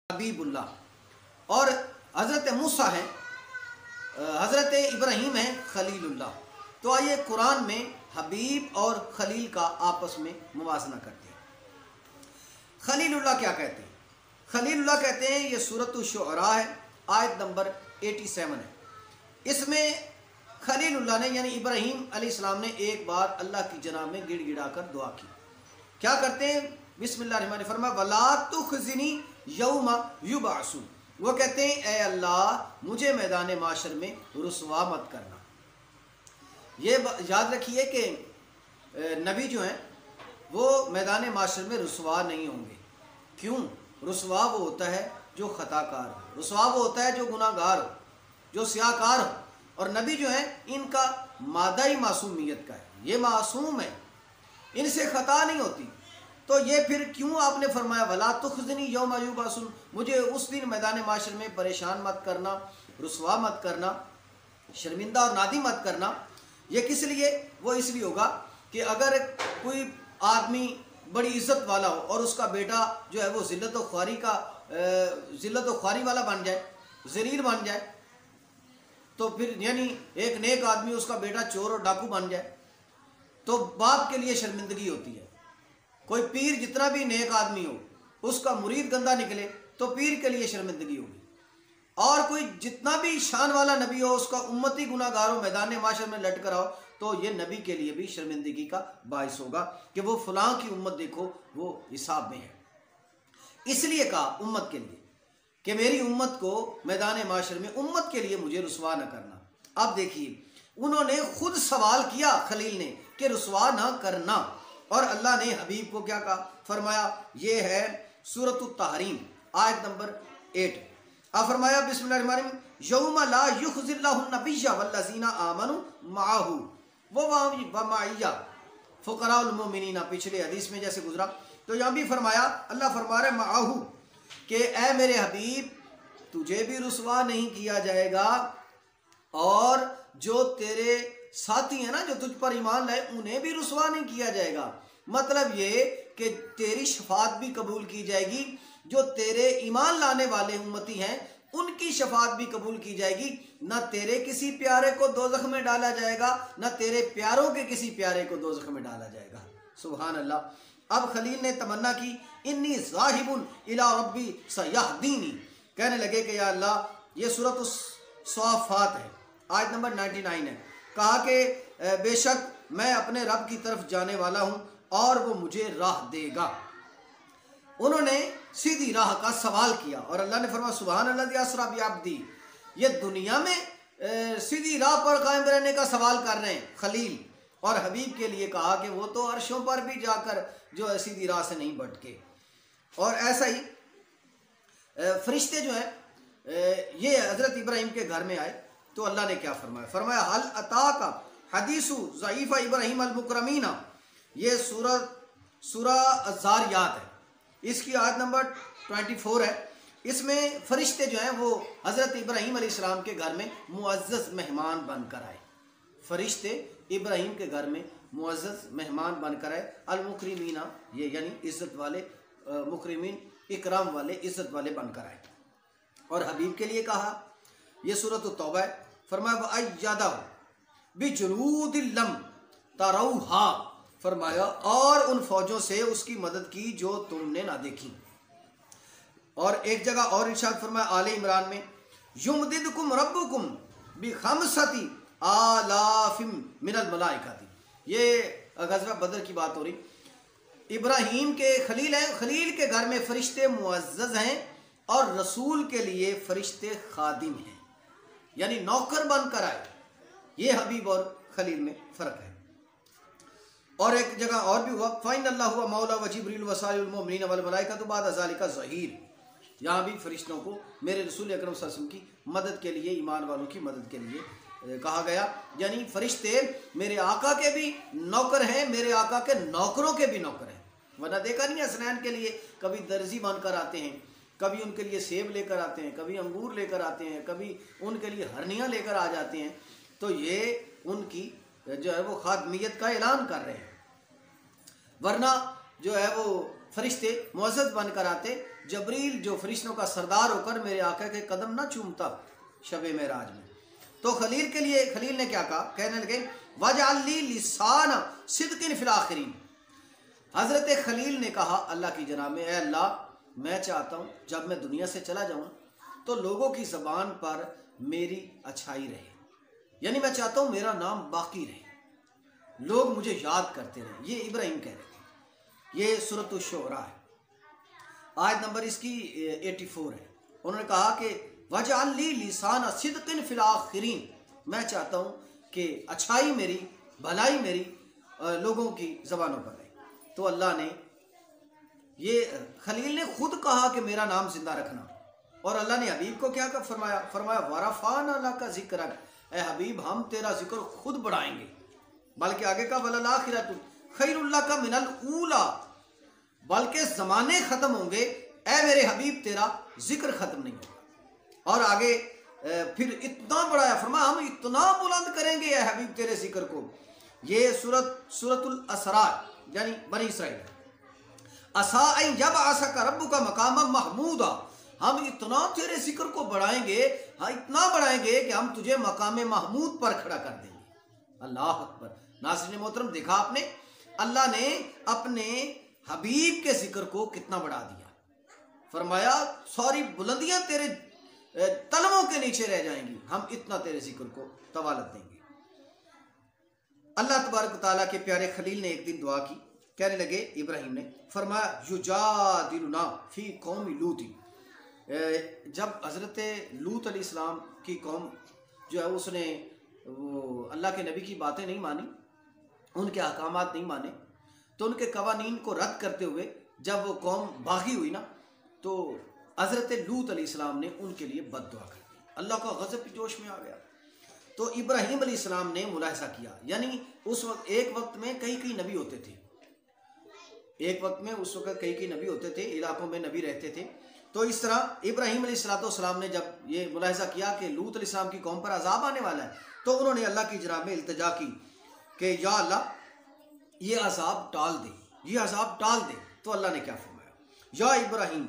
हबीबुल्लाह और हज़रत मूसा है, हज़रत इब्राहीम है खलीलुल्लाह। तो आइए कुरान में हबीब और खलील का आपस में मुवाजना करते हैं। खलीलुल्लाह क्या कहते हैं? खलीलुल्लाह कहते हैं, ये सूरत शुअरा है, आयत नंबर 87 है। इसमें खलीलुल्लाह ने यानी इब्राहीम अलैहिस्सलाम ने एक बार अल्लाह की जनाब में गिड़गिड़ा कर दुआ की। क्या करते हैं? बिस्मिल्लाहिर्रहमानिर्रहीम, फरमा वला तुखज़िनी यौमा युबअसून। वो कहते हैं, ए अल्लाह मुझे मैदान माशर में रुसवा मत करना। ये याद रखिए कि नबी जो हैं वो मैदान माशर में रुसवा नहीं होंगे। क्यों? रुसवा वो होता है जो ख़ताकार हो, रुसवा वो होता है जो गुनाहगार हो, जो स्याकार हो। और नबी जो है इनका मादा ही मासूमियत का है, ये मासूम है, इनसे ख़ता नहीं होती। तो ये फिर क्यों आपने फरमाया वला तुखज़िनी यौमा युबअसून, मुझे उस दिन मैदान माशर में परेशान मत करना, रुसवा मत करना, शर्मिंदा और नादी मत करना। ये किस लिए? वो इसलिए होगा कि अगर कोई आदमी बड़ी इज्जत वाला हो और उसका बेटा जो है वो ज़िल्लत व ख्वारी वाला बन जाए, ज़लील बन जाए, तो फिर यानी एक नेक आदमी उसका बेटा चोर और डाकू बन जाए, तो बाप के लिए शर्मिंदगी होती है। कोई पीर जितना भी नेक आदमी हो, उसका मुरीद गंदा निकले तो पीर के लिए शर्मिंदगी होगी। और कोई जितना भी शान वाला नबी हो, उसका उम्मती गुनाहगार हो, मैदान माशर में लट कर आओ, तो ये नबी के लिए भी शर्मिंदगी का बाइस होगा कि वो फलां की उम्मत देखो वो हिसाब में है। इसलिए कहा उम्मत के लिए कि मेरी उम्मत को मैदान माशर में उम्मत के लिए मुझे रुसवा न करना। अब देखिए, उन्होंने खुद सवाल किया खलील ने कि रुसवा ना करना, और अल्लाह ने हबीब को क्या कहा? फरमाया, ये है सूरत तहरीम आयत नंबर 8। अब फरमाया बिस्मिल्लाहिर्रहमानिर्रहीम यौमा ला युखज़िल्लाहु नबिय्या वल्लज़ीना आमनु माअहू व माइया फुक़राउल मुमिनीना, पिछले हदीस में जैसे गुजरा। तो यहाँ भी फरमाया, अल्लाह फरमा रहे माअहू कि ए मेरे हबीब तुझे भी रुसवा नहीं किया जाएगा, और जो तेरे साथी है ना जो तुझ पर ईमान लाए उन्हें भी रुसवा नहीं किया जाएगा। मतलब ये कि तेरी शफात भी कबूल की जाएगी, जो तेरे ईमान लाने वाले उम्मती हैं उनकी शफात भी कबूल की जाएगी। ना तेरे किसी प्यारे को दोज़ख में डाला जाएगा, ना तेरे प्यारों के किसी प्यारे को दोज़ख में डाला जाएगा। सुभान अल्लाह। अब खलील ने तमन्ना की, इन्नी ज़ाहिबुन इला रब्बी सयहदीनी, कहने लगे कि या अल्लाह, ये सूरत स्वाफ़ात है, आयत नंबर 99 है। कहा कि बेशक मैं अपने रब की तरफ जाने वाला हूँ और वो मुझे राह देगा। उन्होंने सीधी राह का सवाल किया और अल्लाह ने फरमाया सुभान अल्लाज़ी अस्रा बिअब्दी, ये दुनिया में सीधी राह पर कायम रहने का सवाल कर रहे हैं खलील, और हबीब के लिए कहा कि वो तो अर्शों पर भी जाकर जो है सीधी राह से नहीं भटके। और ऐसा ही फरिश्ते जो है ये हज़रत इब्राहीम के घर में आए तो अल्लाह ने क्या फरमाया? फरमाया हल अताका हदीसु ज़ईफ़ा इब्राहीम अल मुकरमीना, ये सूरा अज़ारियात है, इसकी आयत नंबर 24 है। इसमें फरिश्ते जो हैं वो हज़रत इब्राहीम अलैहिस्सलाम के घर में मुअज़्ज़ज़ मेहमान बनकर आए। फरिश्ते इब्राहीम के घर में मुअज़्ज़ज़ मेहमान बनकर आए। अल मुकरमीना, ये यानी इज़्ज़त वाले, मुकरमीन इकराम वाले, इज़्ज़त वाले बनकर आए। और हबीब के लिए कहा, ये सूरत तौबा है, फरमाया वअय्यदहु बिजुनूदिन लम तरौहा, फरमाया और उन फौजों से उसकी मदद की जो तुमने ना देखी। और एक जगह और इरशाद फरमाया आले इमरान में, युमदिदकुम रब्बुकुम बिखमसति आलाफिम मिनल मलाइकाति, ये गज़वा बदर की बात हो रही। इब्राहीम के खलील हैं, खलील के घर में फरिश्ते मुअज़्ज़ज़ हैं और रसूल के लिए फरिश्ते खादिम हैं, यानी नौकर बनकर आए। ये हबीब और खलील में फ़र्क है। और एक जगह और भी हुआ, फ़इन अल्लाह हुआ मौला व जिब्रील व सालिहुल मुमिनीन वल मलाइकतु बाद ज़ालिका ज़हीर, यहाँ भी फरिश्तों को मेरे रसूल अकरम सल्लल्लाहु अलैहि वसल्लम की मदद के लिए, ईमान वालों की मदद के लिए कहा गया। यानी फरिश्ते मेरे आका के भी नौकर हैं, मेरे आका के नौकरों के भी नौकर हैं। वरना देखा नहीं हसनैन के लिए कभी दर्जी बनकर आते हैं, कभी उनके लिए सेब लेकर आते हैं, कभी अंगूर लेकर आते हैं, कभी उनके लिए हरनियाँ लेकर आ जाते हैं। तो ये उनकी जो है वो खादमियत का ऐलान कर रहे हैं। वरना जो है वो फरिश्ते मुअज़्ज़ज़ बनकर आते जबरील जो फरिश्तों का सरदार होकर मेरे आका के कदम ना चूमता शबे मेराज में। तो खलील के लिए खलील ने क्या कहा, कहने लगे वजअली लिसान सिद्किन फिल आखिरीन। हजरत खलील ने कहा अल्लाह की जनाब में, ए अल्लाह मैं चाहता हूँ जब मैं दुनिया से चला जाऊँ तो लोगों की ज़बान पर मेरी अच्छाई रहे, यानी मैं चाहता हूँ मेरा नाम बाकी रहे, लोग मुझे याद करते रहे। ये इब्राहिम कह रहे थे। ये सूरत शुअरा है, आयत नंबर इसकी 84 है। उन्होंने कहा कि वजअली लिसान सिद्किन फिल आखिरीन, मैं चाहता हूँ कि अच्छाई मेरी, भलाई मेरी लोगों की ज़बानों पर रहे। तो अल्लाह ने, ये खलील ने खुद कहा कि मेरा नाम जिंदा रखना, और अल्लाह ने हबीब को क्या फरमाया, फरमाया वरफ़अना लका ज़िक्रक, ए हबीब हम तेरा जिक्र खुद बढ़ाएंगे। बल्कि आगे का वलल आखिरतु खैरुल लका मिनल ऊला, बल्कि ज़माने ख़त्म होंगे ए मेरे हबीब तेरा जिक्र ख़त्म नहीं होगा। और आगे फिर इतना बढ़ाया, फरमाया हम इतना बुलंद करेंगे ए हबीब तेरे जिक्र को। ये सूरतुल असरा यानी बनी इसराइल, असा जब आसा का रब्बु का मकाम महमूदा, हम इतना तेरे जिक्र को बढ़ाएंगे, हाँ इतना बढ़ाएंगे कि हम तुझे मकाम महमूद पर खड़ा कर देंगे। अल्लाह अकबर। नाज़रीन मोहतरम, देखा आपने अल्लाह ने अपने हबीब के जिक्र को कितना बढ़ा दिया। फरमाया सारी बुलंदियां तेरे तलवों के नीचे रह जाएंगी, हम इतना तेरे जिक्र को तवालत देंगे। अल्लाह तबारक तआला के प्यारे खलील ने एक दिन दुआ की, कहने लगे इब्राहिम ने, फरमाया युजादिलुना फी कौमी लूत, जब हज़रत लूत अलैहिस्सलाम की कौम जो है उसने वो अल्लाह के नबी की बातें नहीं मानी, उनके अहकामात नहीं माने, तो उनके कवानीन को रद्द करते हुए जब वो कौम बागी हुई ना, तो हज़रत लूत अलैहिस्सलाम ने उनके लिए बद्दुआ कर दी। अल्लाह का गज़ब जोश में आ गया। तो इब्राहिम अलैहिस्सलाम ने मुलाहिज़ा किया, यानी उस वक्त एक वक्त में कई नबी होते थे, एक वक्त में उस वक्त कई नबी होते थे, इलाकों में नबी रहते थे। तो इस तरह इब्राहिम अलैहिस्सलाम ने जब ये मुलाहिज़ा किया कि लूत अलैहिस्सलाम की कौम पर अजाब आने वाला है, तो उन्होंने अल्लाह की जनाब में इल्तिजा की कि या अल्लाह ये अजाब टाल दे, ये अजाब टाल दे। तो अल्लाह ने क्या फरमाया, या इब्राहिम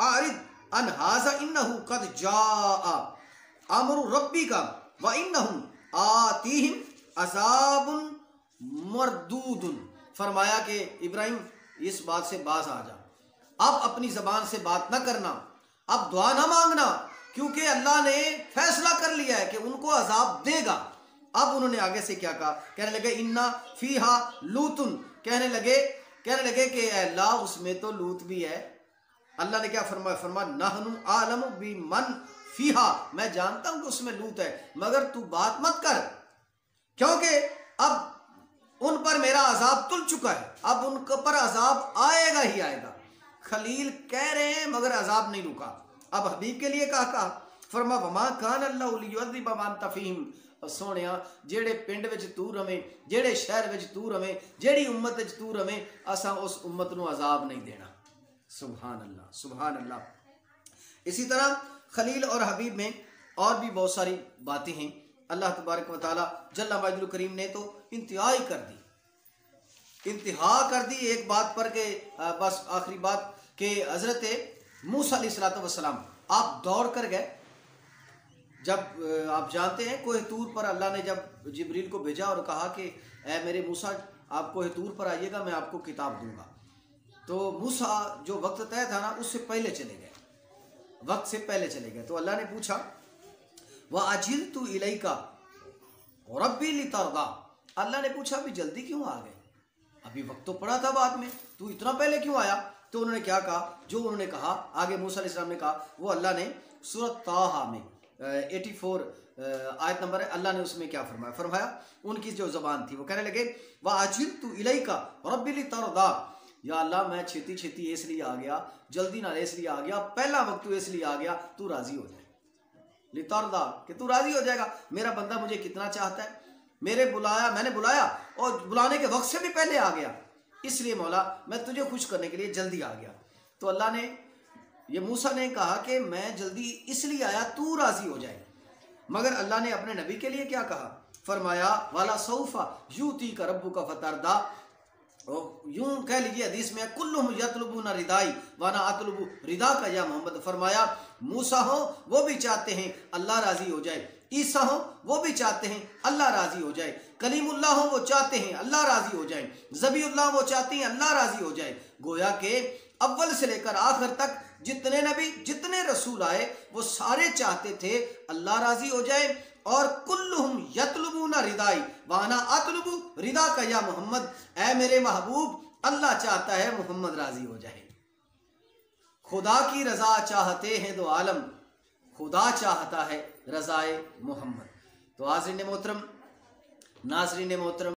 आरिद अन हाज़ा इन्नहु कद जाअ अम्रु रब्बिका व इन्नहुम आतीहिम अज़ाबुन मरदूदुन। फरमाया कि इब्राहिम इस बात से बाज आ जा, अब अपनी ज़बान से बात ना करना, अब दुआ ना मांगना, क्योंकि अल्लाह ने फैसला कर लिया है कि उनको अजाब देगा। अब उन्होंने आगे से क्या कहा, कहने लगे इन्ना फीहा लूतुन, कहने लगे कि अल्लाह उसमें तो लूत भी है। अल्लाह ने क्या फरमाया, फरमाया नहनु आलमु बिमन फीहा, मैं जानता हूं कि उसमें लूत है, मगर तू बात मत कर, क्योंकि अब उन पर मेरा अजाब तुल चुका है, अब उन पर अजाब आएगा ही आएगा। खलील कह रहे हैं मगर अजाब नहीं रुका। अब हबीब के लिए कहा, फरमा वमा कान अल्लाहु लियुअज़्ज़िब मन तफीम, सोनिया जेड़े पिंड विच तू रवें, जेड़े शहर विच तू रवें, जेड़ी उम्मत विच तू रवें, असा उस उम्मत नूं अजाब नहीं देना। सुभान अल्लाह, सुभान अल्लाह। इसी तरह खलील और हबीब में और भी बहुत सारी बातें हैं। अल्लाह तबारक व तआला जल्ला मजदुल करीम ने तो इंतहा ही कर दी, इंतहा कर दी एक बात पर के बस आखिरी बात कि हज़रत मूसा अलैहिस्सलातु वस्सलाम आप दौड़ कर गए। जब आप जानते हैं कोह तूर पर अल्लाह ने जब जिब्रील को भेजा और कहा कि ए मेरे मूसा आप कोह तूर पर आइएगा, मैं आपको किताब दूंगा, तो मूसा जो वक्त तय था ना उससे पहले चले गए, वक्त से पहले चले गए। तो अल्लाह ने पूछा वह अजिल्तु इलैका रब्बी लितरदा, अल्लाह ने पूछा अभी जल्दी क्यों आ गए, अभी वक्त तो पड़ा था बाद में, तू इतना पहले क्यों आया। तो उन्होंने क्या कहा, जो उन्होंने कहा आगे मूसा अलैहिस्सलाम ने कहा, वो अल्लाह ने सूरत ताहा में 84 आयत नंबर है, अल्लाह ने उसमें क्या फरमाया, फरमाया उनकी जो ज़बान थी वो कहने लगे वह अजिल्तु इलैका रब्बी लितरदा, या अल्लाह मैं छेती छेती इसलिए आ गया, जल्दी ना इसलिए आ गया, पहला वक्त इसलिए आ गया तू राजी हो जाए, लितरदा कि तू राजी हो जाएगा, मेरा बंदा मुझे कितना चाहता है, मैंने बुलाया और बुलाने के वक्त से भी पहले आ गया, इसलिए मौला मैं तुझे खुश करने के लिए जल्दी आ गया। तो अल्लाह ने, ये मूसा ने कहा कि मैं जल्दी इसलिए आया तू राजी हो जाए, मगर अल्लाह ने अपने नबी के लिए क्या कहा, फरमाया वाला सौफा यूती का रब्बू का फतरदा, यूं कह लीजिए हदीस में कुल्लुहुम यतलुबूना रिदाई वाना अतलुबु रिदा का या मोहम्मद। फरमाया मूसा हो वो भी चाहते हैं अल्लाह राजी हो जाए, ईसा हो वो भी चाहते हैं अल्लाह राजी हो जाए, कलीमुल्लाह हो वो चाहते हैं अल्लाह राजी हो जाए, ज़बीउल्लाह वो चाहते हैं अल्लाह राजी हो जाए। गोया के अव्वल से लेकर आखिर तक जितने नबी जितने रसूल आए वो सारे चाहते थे अल्लाह राजी हो जाए। और कुल्लुहुम यतलुबूना रिदाई वाना अतलुबु रिदा का या मोहम्मद, ऐ मेरे महबूब अल्लाह चाहता है मोहम्मद राजी हो जाए। खुदा की रजा चाहते हैं दो आलम, खुदा चाहता है रजाए मोहम्मद। तो हाज़रीन मोहतरम, नाज़रीन मोहतरम,